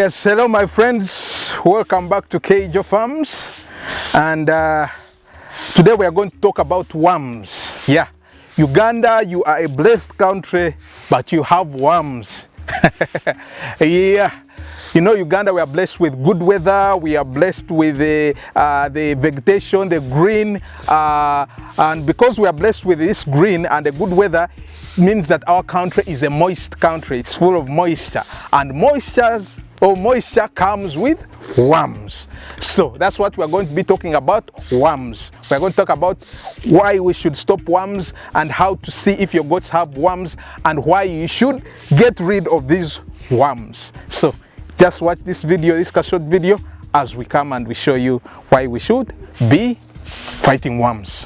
Yes, hello my friends, welcome back to KJ Farms, and today we are going to talk about worms. Yeah, Uganda, you are a blessed country, but you have worms. Yeah, you know, Uganda, we are blessed with good weather, we are blessed with the vegetation, the green, and because we are blessed with this green and the good weather, means that our country is a moist country. It's full of moisture, and moisture comes with worms. So that's what we're going to be talking about, worms. We're going to talk about why we should stop worms and how to see if your goats have worms and why you should get rid of these worms. So just watch this video, this short video, as we come and we show you why we should be fighting worms.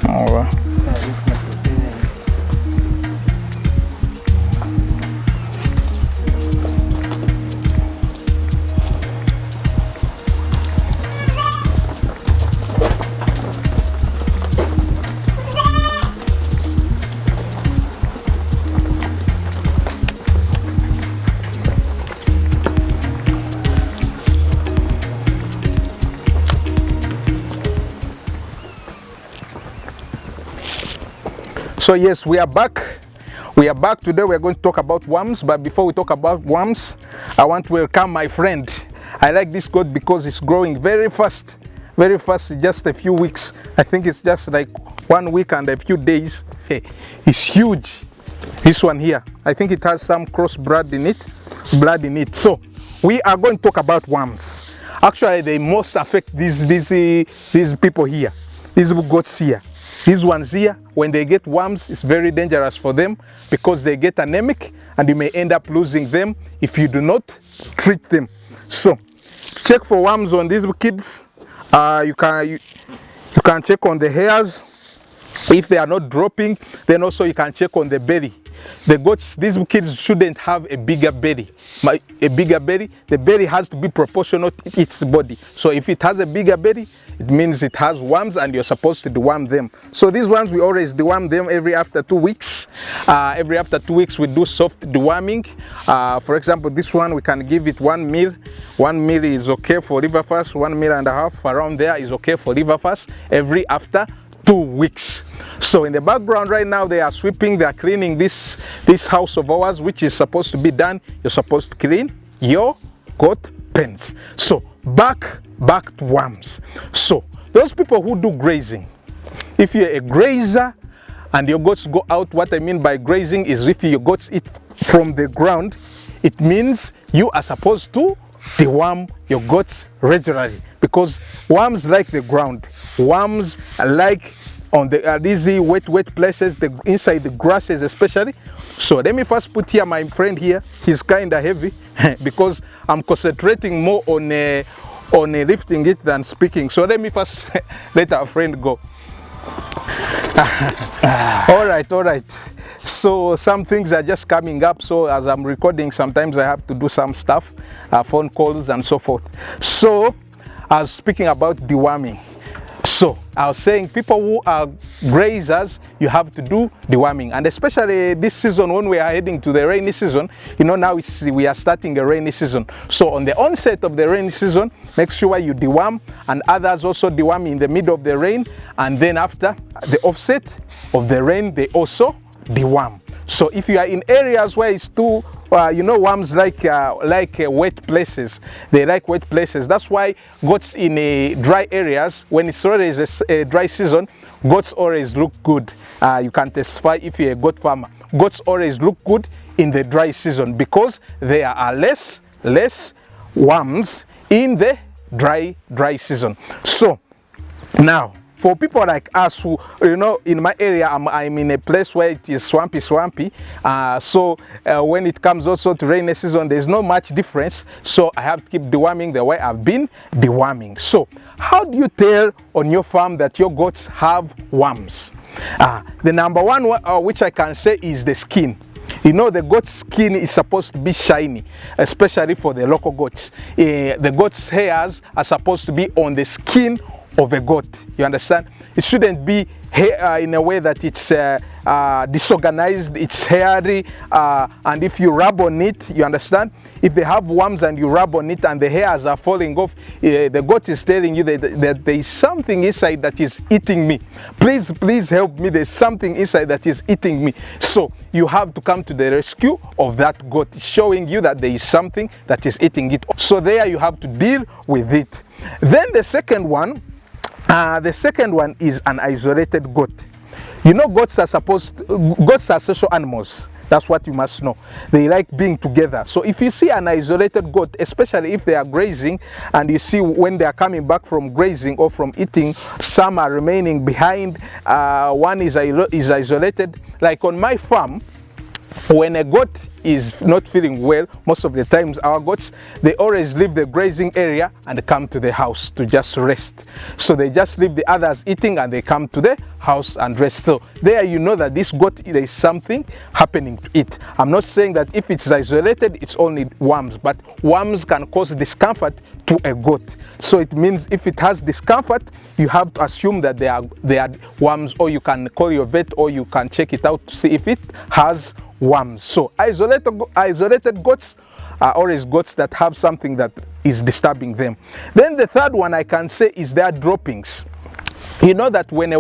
All right. So yes, we are back. We are back today. We are going to talk about worms, but before we talk about worms, I want to welcome my friend. I like this goat because it's growing very fast, just a few weeks. I think it's just like 1 week and a few days. Hey, it's huge. This one here, I think it has some cross blood in it. So we are going to talk about worms. Actually, they most affect these people here, these goats here. These ones here, when they get worms, it's very dangerous for them because they get anemic and you may end up losing them if you do not treat them. So, check for worms on these kids. You can check on the hairs. If they are not dropping, then also you can check on the belly. The goats, these kids shouldn't have a bigger belly. The belly has to be proportional to its body. So if it has a bigger belly, it means it has worms and you're supposed to deworm them. So these ones, we always deworm them every after 2 weeks. Every after 2 weeks, we do soft deworming. For example, this one, we can give it 1 meal. 1 meal is okay for liver fast. 1.5 meals around there is okay for liver fast every after 2 weeks. So in the background right now, they are sweeping, they are cleaning this house of ours, which is supposed to be done. You're supposed to clean your goat pens. So back to worms. So those people who do grazing, if you're a grazer and your goats go out, what I mean by grazing is if your goats eat from the ground, it means you are supposed to deworm your goats regularly, because worms like the ground. Worms like on the these wet places, inside the grasses especially. So let me first put here my friend here. He's kind of heavy because I'm concentrating more on lifting it than speaking. So let me first let our friend go. All right. So some things are just coming up, so as I'm recording, sometimes I have to do some stuff, phone calls and so forth. So I was speaking about deworming. So I was saying, people who are grazers, you have to do deworming, and especially this season when we are heading to the rainy season. You know, now we are starting a rainy season. So on the onset of the rainy season, make sure you deworm, and others also deworm in the middle of the rain, and then after the offset of the rain, they also deworm. So if you are in areas where it's too you know, worms like wet places. They like wet places. That's why goats in dry areas, when it's always a dry season, goats always look good. You can testify if you're a goat farmer. Goats always look good in the dry season because there are less worms in the dry season. So now, for people like us who, you know, in my area, I'm in a place where it is swampy. So when it comes also to rainy season, there's not much difference. So I have to keep deworming the way I've been deworming. So how do you tell on your farm that your goats have worms? The number one, which I can say, is the skin. You know, the goat's skin is supposed to be shiny, especially for the local goats. The goat's hairs are supposed to be on the skin of a goat. You understand? It shouldn't be in a way that it's disorganized, it's hairy, and if you rub on it, you understand? If they have worms and you rub on it and the hairs are falling off, the goat is telling you that there is something inside that is eating me. Please help me. There's something inside that is eating me. So you have to come to the rescue of that goat, showing you that there is something that is eating it. So there you have to deal with it. Then the second one is an isolated goat. You know, goats are social animals. That's what you must know. They like being together. So if you see an isolated goat, especially if they are grazing, and you see when they are coming back from grazing or from eating, some are remaining behind, one is isolated. Like on my farm, when a goat is not feeling well, most of the times our goats, they always leave the grazing area and come to the house to just rest. So they just leave the others eating and they come to the house and rest. So there you know that this goat, there is something happening to it. I'm not saying that if it's isolated, it's only worms, but worms can cause discomfort to a goat. So it means if it has discomfort, you have to assume that they are worms, or you can call your vet, or you can check it out to see if it has worms. So isolated goats are always goats that have something that is disturbing them. Then the third one I can say is their droppings. You know that when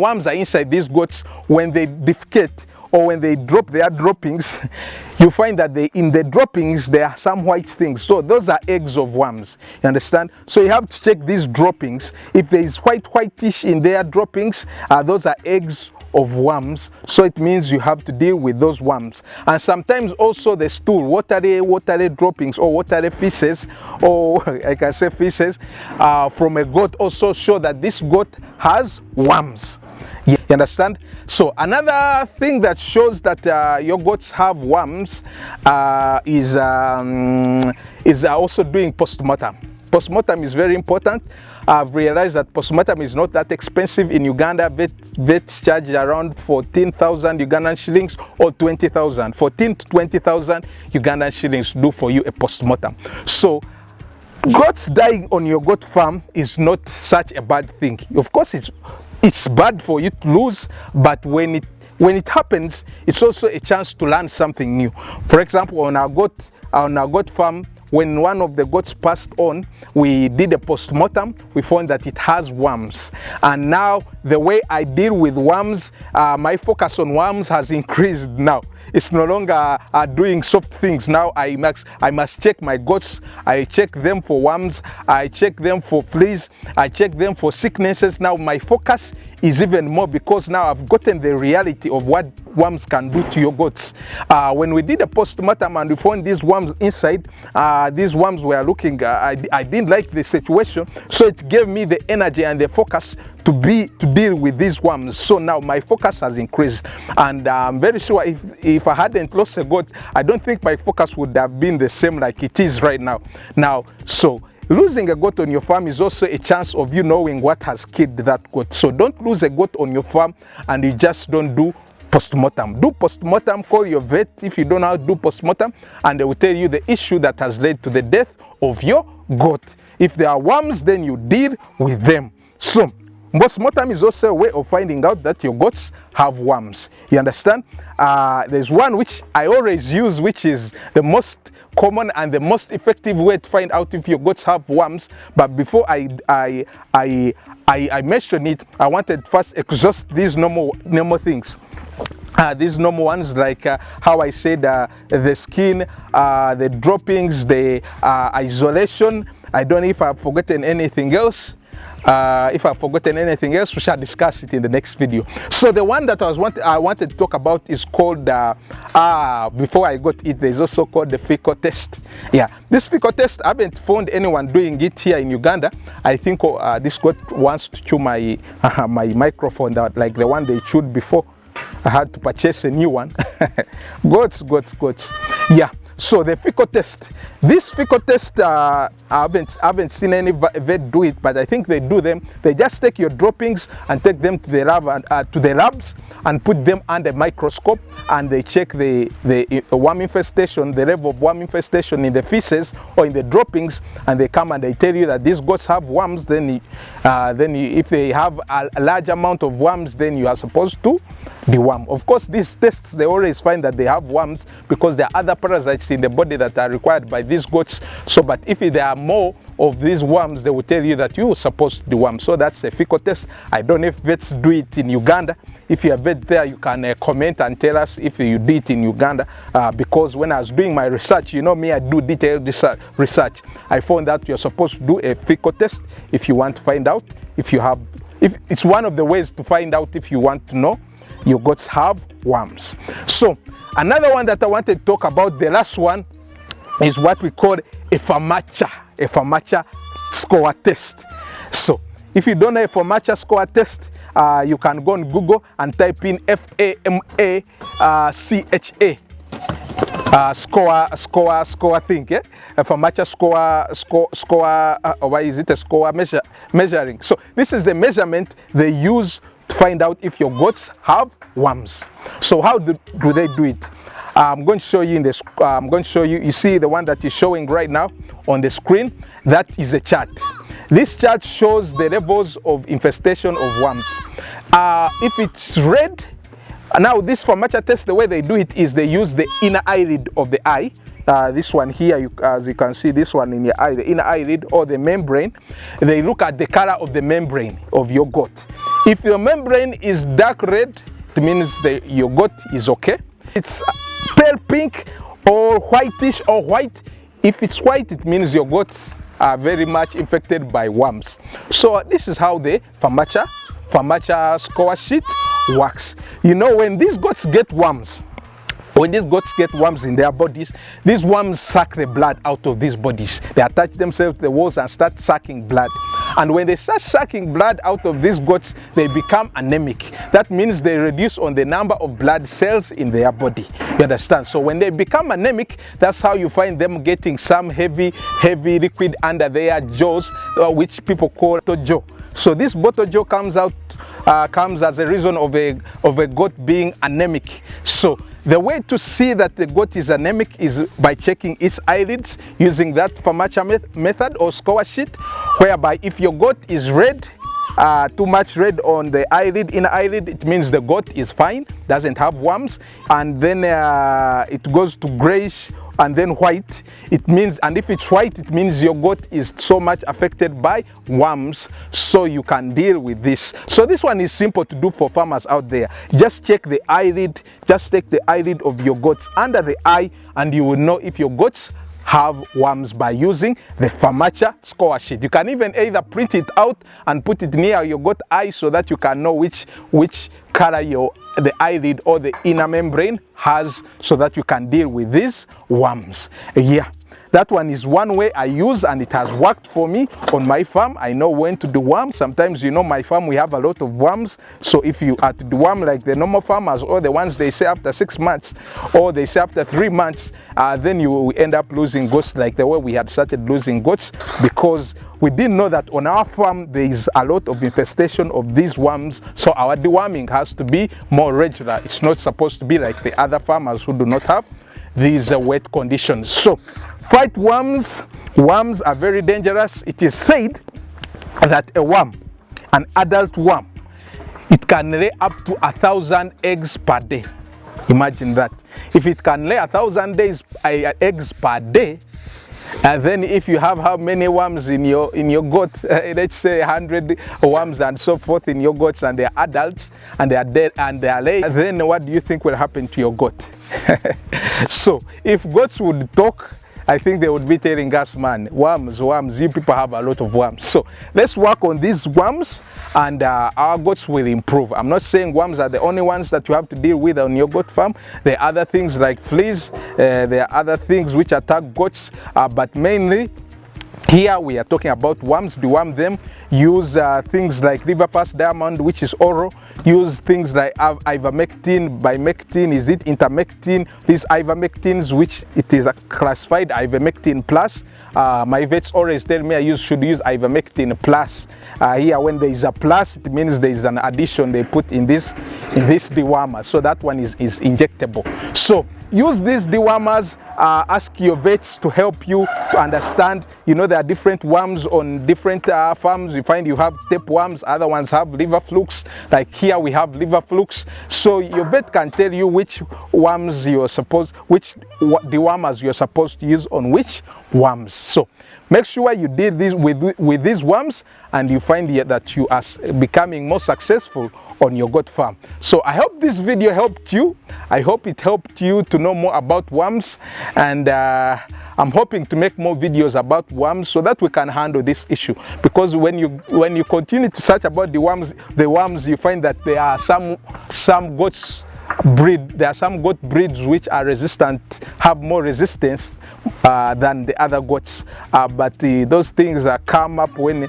worms are inside these goats, when they defecate or when they drop their droppings, you find that in the droppings there are some white things. So those are eggs of worms. You understand? So you have to check these droppings. If there is whitish in their droppings, those are eggs of worms. So it means you have to deal with those worms. And sometimes also the stool, watery droppings or watery feces, or I can say feces from a goat also show that this goat has worms. You understand? So another thing that shows that your goats have worms is also doing postmortem. Postmortem is very important. I've realized that postmortem is not that expensive in Uganda. Vets charge around 14,000 Ugandan shillings or 20,000. 14 to 20,000 Ugandan shillings do for you a postmortem. So goats dying on your goat farm is not such a bad thing. Of course, it's bad for you to lose, but when it happens, it's also a chance to learn something new. For example, on our goat farm, when one of the goats passed on, we did a postmortem. We found that it has worms, and now the way I deal with worms, my focus on worms has increased. Now it's no longer doing soft things. Now I must check my goats. I check them for worms, I check them for fleas, I check them for sicknesses. Now my focus is even more, because now I've gotten the reality of what worms can do to your goats. When we did a postmortem and we found these worms inside, these worms were looking, I didn't like the situation, so it gave me the energy and the focus to deal with these worms. So now my focus has increased, and I'm very sure if I hadn't lost a goat, I don't think my focus would have been the same like it is right now. So losing a goat on your farm is also a chance of you knowing what has killed that goat. So don't lose a goat on your farm and you just don't do postmortem. Do postmortem, call your vet if you don't know how to do postmortem, and they will tell you the issue that has led to the death of your goat. If there are worms, then you deal with them. So postmortem is also a way of finding out that your goats have worms. You understand? There's one which I always use, which is the most common and the most effective way to find out if your goats have worms. But before I mention it, I wanted to first exhaust these normal things. These normal ones, like how I said, the skin, the droppings, the isolation. I don't know if I've forgotten anything else. If I've forgotten anything else, we shall discuss it in the next video. So the one that I wanted to talk about is called, before I got it, there's also called the fecal test. Yeah, this fecal test, I haven't found anyone doing it here in Uganda. I think this goat wants to chew my microphone, like the one they chewed before. I had to purchase a new one. Goats. Yeah. So the fecal test, this fecal test, I haven't seen any vet do it, but I think they do them. They just take your droppings and take them to the labs and put them under microscope, and they check the worm infestation, the level of worm infestation in the feces or in the droppings, and they come and they tell you that these goats have worms. Then if they have a large amount of worms, then you are supposed to deworm. Of course, these tests, they always find that they have worms because there are other parasites in the body that are required by these goats. So, but if there are more of these worms, they will tell you that you're supposed to deworm. So that's a fecal test. I don't know if vets do it in Uganda. If you're a vet there, you can comment and tell us if you do it in Uganda, because when I was doing my research, you know me, I do detailed research. I found that you're supposed to do a fecal test if you want to find out if it's one of the ways to find out if you want to know your goats have worms. So another one that I wanted to talk about, the last one, is what we call a FAMACHA score test. So if you don't know a FAMACHA score test, you can go on Google and type in FAMACHA score thing, yeah? A FAMACHA score, why is it a score measuring? So this is the measurement they use to find out if your goats have worms. So how do they do it? I'm going to show you in this. I'm going to show you. You see the one that is showing right now on the screen. That is a chart. This chart shows the levels of infestation of worms. If it's red, now this FAMACHA test, the way they do it is they use the inner eyelid of the eye. This one here, as you can see, this one in your eye, the inner eyelid or the membrane. They look at the color of the membrane of your goat. If your membrane is dark red, it means your goat is okay. It's pale pink or whitish or white. If it's white, it means your goats are very much infected by worms. So this is how the FAMACHA score sheet works. You know, when these goats get worms, when these goats get worms in their bodies, these worms suck the blood out of these bodies. They attach themselves to the walls and start sucking blood. And when they start sucking blood out of these goats, they become anemic. That means they reduce on the number of blood cells in their body. You understand? So when they become anemic, that's how you find them getting some heavy liquid under their jaws, which people call bottle jaw. So this bottle jaw comes as a reason of a goat being anemic. So the way to see that the goat is anemic is by checking its eyelids using that FAMACHA method or score sheet, whereby if your goat is red, too much red on the eyelid, inner eyelid, it means the goat is fine, doesn't have worms. And then it goes to grayish and then white, it means, and if it's white, it means your goat is so much affected by worms, so you can deal with this. So this one is simple to do for farmers out there. Just check the eyelid, just take the eyelid of your goats under the eye, and you will know if your goats have worms by using the FAMACHA score sheet. You can even either print it out and put it near your goat eye so that you can know which color the eyelid or the inner membrane has, so that you can deal with these worms. Yeah, that one is one way I use, and it has worked for me on my farm. I know when to deworm. Sometimes, you know, my farm, we have a lot of worms. So if you are to deworm like the normal farmers, or the ones they say after 6 months, or they say after 3 months, then you will end up losing goats like the way we had started losing goats, because we didn't know that on our farm there is a lot of infestation of these worms. So our deworming has to be more regular. It's not supposed to be like the other farmers who do not have these wet conditions. So fight worms. Worms are very dangerous. It is said that a worm, an adult worm, it can lay up to 1,000 eggs per day. Imagine that. If it can lay 1,000 eggs per day, and then if you have how many worms in your goat, let's say 100 worms and so forth in your goats, and they're adults and they are dead and they are laying, then what do you think will happen to your goat? So if goats would talk, I think they would be telling us, man, worms, you people have a lot of worms. So let's work on these worms, and our goats will improve. I'm not saying worms are the only ones that you have to deal with on your goat farm. There are other things like fleas, there are other things which attack goats, but mainly Here we are talking about worms. Deworm them. Use things like River Fast Diamond, which is oral. Use things like ivermectin, bimectin, is it intermectin? These ivermectins, which it is classified ivermectin plus. My vets always tell me should use ivermectin plus. Here, when there is a plus, it means there is an addition they put in this dewormer. So that one is injectable. So use these dewormers. Ask your vets to help you to understand. You know, there are different worms on different farms. You find you have tapeworms, other ones have liver flukes. Like here we have liver flukes. So your vet can tell you which worms which dewormers you're supposed to use on which worms. So make sure you did this with these worms, and you find that you are becoming more successful on your goat farm. So I hope this video helped you. I hope it helped you to know more about worms, and I'm hoping to make more videos about worms so that we can handle this issue. Because when you continue to search about the worms, you find that there are some goats there are some goat breeds which are have more resistance than the other goats, but those things come up when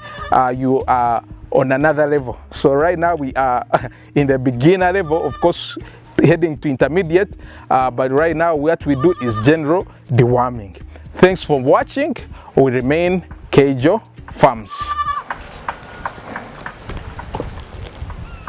you are on another level. So right now we are in the beginner level, of course heading to intermediate, but right now what we do is general deworming. Thanks for watching. We remain Keijo Farms.